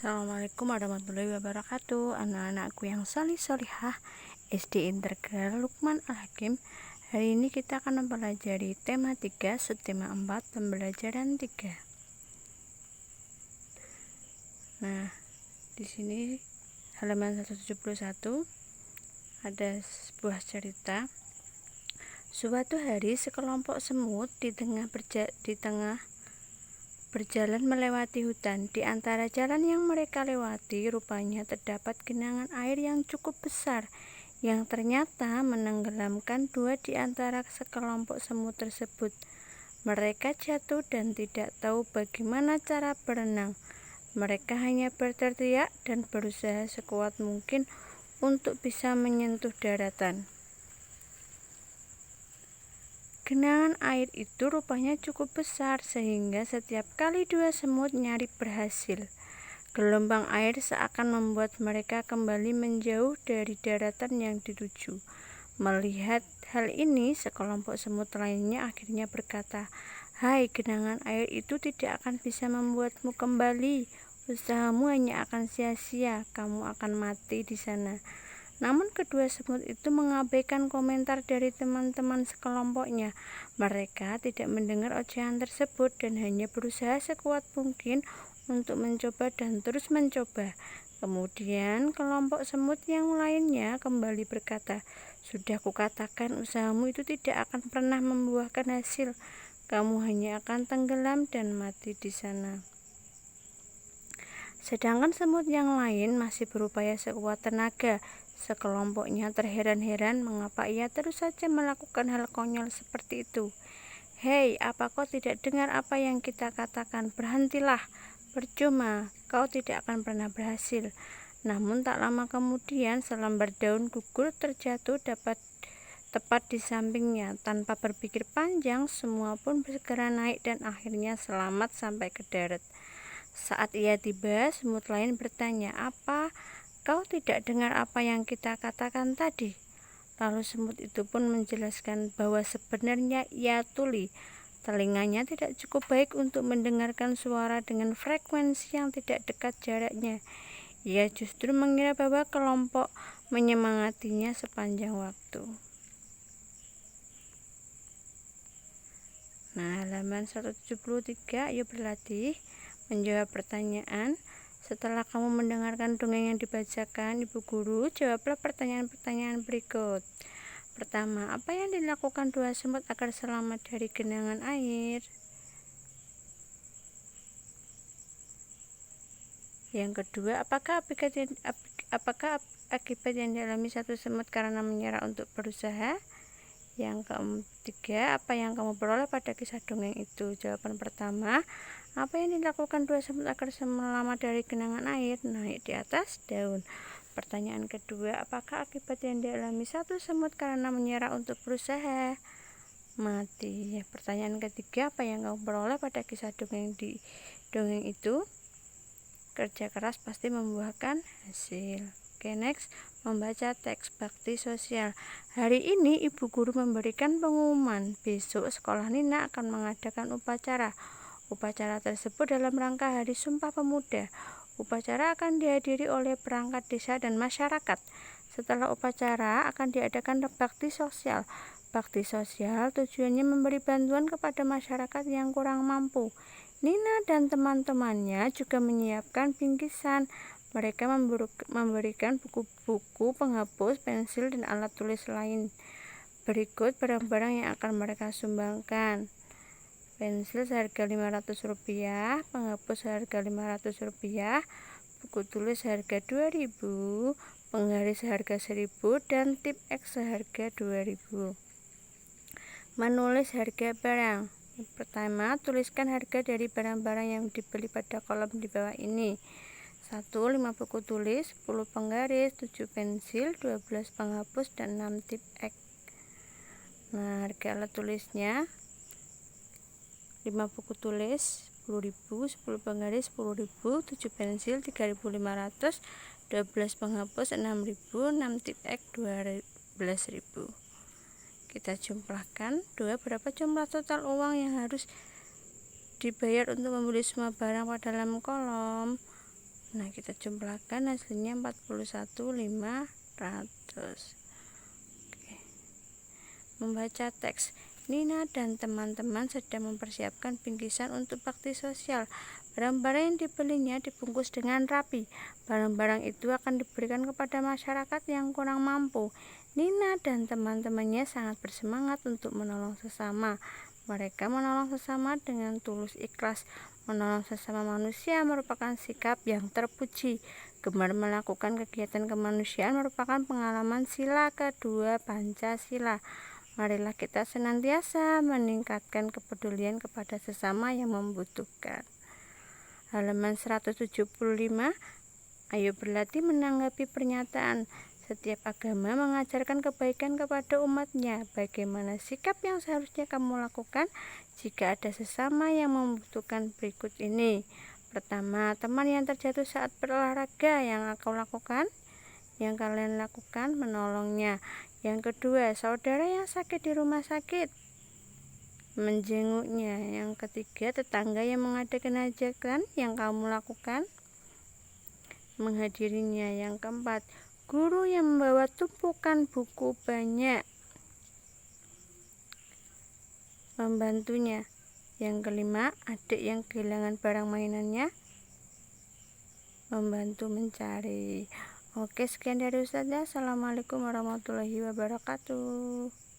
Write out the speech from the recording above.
Assalamualaikum warahmatullahi wabarakatuh. Anak-anakku yang solihah SD Integral Lukman Al-Hakim. Hari ini kita akan mempelajari tema 3, subtema 4, pembelajaran 3. Nah, di sini halaman 171 ada sebuah cerita. Suatu hari sekelompok semut di tengah berjalan melewati hutan. Di antara jalan yang mereka lewati, rupanya terdapat genangan air yang cukup besar, yang ternyata menenggelamkan dua di antara sekelompok semut tersebut. Mereka jatuh dan tidak tahu bagaimana cara berenang. Mereka hanya berteriak dan berusaha sekuat mungkin untuk bisa menyentuh daratan. Genangan air itu rupanya cukup besar sehingga setiap kali dua semut nyari berhasil. Gelombang air seakan membuat mereka kembali menjauh dari daratan yang dituju. Melihat hal ini, sekelompok semut lainnya akhirnya berkata, "Hai, genangan air itu tidak akan bisa membuatmu kembali. Usahamu hanya akan sia-sia, kamu akan mati di sana." Namun kedua semut itu mengabaikan komentar dari teman-teman sekelompoknya. Mereka tidak mendengar ocehan tersebut dan hanya berusaha sekuat mungkin untuk mencoba dan terus mencoba. Kemudian kelompok semut yang lainnya kembali berkata, "Sudah kukatakan usahamu itu tidak akan pernah membuahkan hasil. Kamu hanya akan tenggelam dan mati di sana." Sedangkan semut yang lain masih berupaya sekuat tenaga. Sekelompoknya terheran-heran mengapa ia terus saja melakukan hal konyol seperti itu. "Hei, apa kau tidak dengar apa yang kita katakan? Berhentilah, percuma, kau tidak akan pernah berhasil." Namun tak lama kemudian selembar daun gugur terjatuh tepat di sampingnya. Tanpa berpikir panjang, semua pun segera naik dan akhirnya selamat sampai ke darat. Saat ia tiba, semut lain bertanya, "Apa kau tidak dengar apa yang kita katakan tadi?" Lalu semut itu pun menjelaskan bahwa sebenarnya ia tuli. Telinganya tidak cukup baik untuk mendengarkan suara dengan frekuensi yang tidak dekat jaraknya. Ia justru mengira bahwa kelompok menyemangatinya sepanjang waktu. Nah, halaman 173, yuk berlatih menjawab pertanyaan. Setelah kamu mendengarkan dongeng yang dibacakan Ibu Guru, jawablah pertanyaan-pertanyaan berikut. Pertama, apa yang dilakukan dua semut agar selamat dari genangan air? Yang kedua, apakah akibat yang dialami satu semut karena menyerah untuk berusaha? Yang ketiga, apa yang kamu peroleh pada kisah dongeng itu? Jawaban pertama, apa yang dilakukan dua semut agar selamat dari genangan air? Naik di atas daun. Pertanyaan kedua, apakah akibat yang dialami satu semut karena menyerah untuk berusaha? Mati. Pertanyaan ketiga, apa yang kamu peroleh pada kisah dongeng itu? Kerja keras pasti membuahkan hasil. Oke, next, membaca teks bakti sosial. Hari ini Ibu Guru memberikan pengumuman, besok sekolah Nina akan mengadakan upacara. Upacara tersebut dalam rangka Hari Sumpah Pemuda. Upacara akan dihadiri oleh perangkat desa dan masyarakat. Setelah upacara akan diadakan bakti sosial. Bakti sosial tujuannya memberi bantuan kepada masyarakat yang kurang mampu. Nina dan teman-temannya juga menyiapkan bingkisan. Mereka memberikan buku-buku, penghapus, pensil, dan alat tulis lain. Berikut barang-barang yang akan mereka sumbangkan. Pensil seharga Rp500, penghapus seharga Rp500, buku tulis seharga Rp2.000, penggaris seharga Rp1.000, dan tip X seharga Rp2.000. Menulis harga barang. Pertama, tuliskan harga dari barang-barang yang dibeli pada kolom di bawah ini. 1. 5 buku tulis, 10 penggaris, 7 pensil, 12 penghapus, dan 6 tip X. Nah, harga alat tulisnya 5 buku tulis Rp10.000, 10 penggaris Rp10.000, 7 pensil Rp3.500, 12 penghapus Rp6.000, 6 tip X Rp12.000. Kita jumlahkan. Berapa jumlah total uang yang harus dibayar untuk membeli semua barang pada dalam kolom? Nah, Nah, kita jumlahkan hasilnya 41.500. Oke. Membaca teks. Nina dan teman-teman sedang mempersiapkan bingkisan untuk bakti sosial. Barang-barang yang dibelinya dibungkus dengan rapi. Barang-barang itu akan diberikan kepada masyarakat yang kurang mampu. Nina dan teman-temannya sangat bersemangat untuk menolong sesama. Mereka menolong sesama dengan tulus ikhlas. Menolong sesama manusia merupakan sikap yang terpuji. Gemar melakukan kegiatan kemanusiaan merupakan pengalaman sila kedua Pancasila. Marilah kita senantiasa meningkatkan kepedulian kepada sesama yang membutuhkan. Halaman 175. Ayo berlatih menanggapi pernyataan. Setiap agama mengajarkan kebaikan kepada umatnya. Bagaimana sikap yang seharusnya kamu lakukan jika ada sesama yang membutuhkan berikut ini? Pertama, teman yang terjatuh saat berolahraga, yang kau lakukan? Yang kalian lakukan menolongnya. Yang kedua, saudara yang sakit di rumah sakit, menjenguknya. Yang ketiga, tetangga yang mengadakan hajatan, yang kamu lakukan? Menghadirinya. Yang keempat, guru yang membawa tumpukan buku banyak, membantunya. Yang kelima, adik yang kehilangan barang mainannya, membantu mencari. Oke, sekian dari Ustazah. Assalamualaikum warahmatullahi wabarakatuh.